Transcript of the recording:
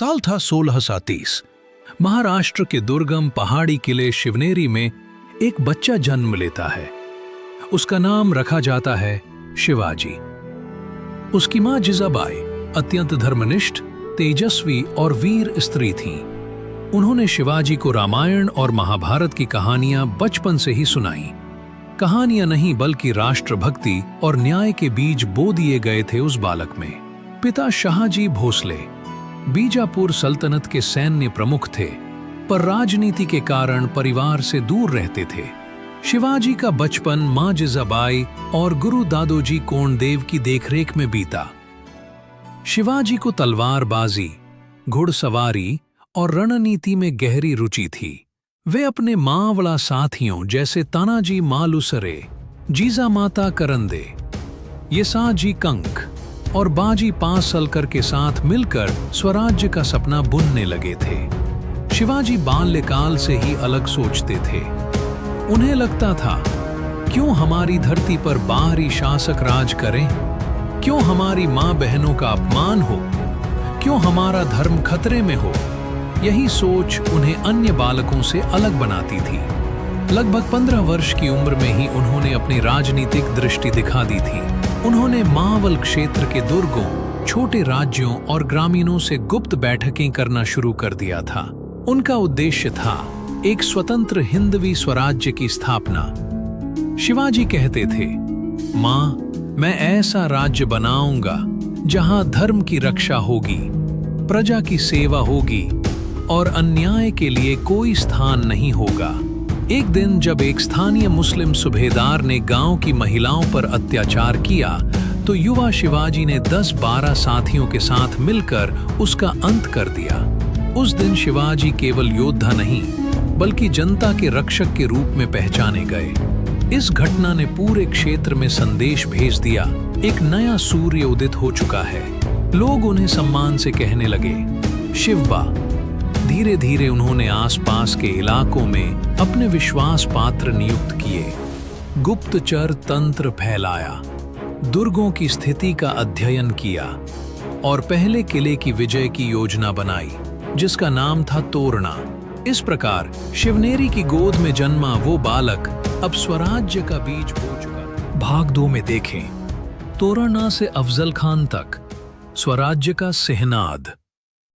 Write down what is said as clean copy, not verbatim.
साल था 1630। महाराष्ट्र के दुर्गम पहाड़ी किले शिवनेरी में एक बच्चा जन्म लेता है। उसका नाम रखा जाता है शिवाजी। उसकी मां जिजाबाई अत्यंत धर्मनिष्ठ, तेजस्वी और वीर स्त्री थीं। उन्होंने शिवाजी को रामायण और महाभारत की कहानियां बचपन से ही सुनाई। कहानियां नहीं बल्कि राष्ट्रभक्ति और न्याय के बीज बो दिए गए थे उस बालक में। पिता शाहजी भोसले बीजापुर सल्तनत के सैन्य प्रमुख थे, पर राजनीति के कारण परिवार से दूर रहते थे। शिवाजी का बचपन मां जिजाबाई और गुरु दादोजी कोंडदेव की देखरेख में बीता। शिवाजी को तलवारबाजी, घुड़सवारी और रणनीति में गहरी रुचि थी। वे अपने मावड़ा साथियों जैसे तानाजी मालुसरे, जीजामाता करंदे, येसाजी कंक और बाजी पासलकर के साथ मिलकर स्वराज्य का सपना बुनने लगे थे। शिवाजी बाल्यकाल से ही अलग सोचते थे। उन्हें लगता था, क्यों हमारी धरती पर बाहरी शासक राज करें? क्यों हमारी मां बहनों का अपमान हो? क्यों हमारा धर्म खतरे में हो? यही सोच उन्हें अन्य बालकों से अलग बनाती थी। लगभग 15 वर्ष की उम्र में ही उन्होंने अपनी राजनीतिक दृष्टि दिखा दी थी। उन्होंने मावल क्षेत्र के दुर्गों, छोटे राज्यों और ग्रामीणों से गुप्त बैठकें करना शुरू कर दिया था। उनका उद्देश्य था एक स्वतंत्र हिंदवी स्वराज्य की स्थापना। शिवाजी कहते थे, मां, मैं ऐसा राज्य बनाऊंगा जहां धर्म की रक्षा होगी, प्रजा की सेवा होगी और अन्याय के लिए कोई स्थान नहीं होगा। एक दिन जब एक स्थानीय मुस्लिम सूबेदार ने गांव की महिलाओं पर अत्याचार किया, तो युवा शिवाजी ने 10-12 साथियों के साथ मिलकर उसका अंत कर दिया। उस दिन शिवाजी केवल योद्धा नहीं, बल्कि जनता के रक्षक के रूप में पहचाने गए। इस घटना ने पूरे क्षेत्र में संदेश भेज दिया, एक नया सूर्य उदित हो चुका है। लोग उन्हें सम्मान से कहने लगे, शिवबा। धीरे धीरे उन्होंने आसपास के इलाकों में अपने विश्वास पात्र नियुक्त किए। गुप्तचर तंत्र फैलाया, दुर्गों की स्थिति का अध्ययन किया और पहले किले की विजय की योजना बनाई, जिसका नाम था तोरणा। इस प्रकार शिवनेरी की गोद में जन्मा वो बालक अब स्वराज्य का बीज बो चुका था। भाग 2 में देखें, तोरणा से अफजल खान तक स्वराज्य का सिहनाद।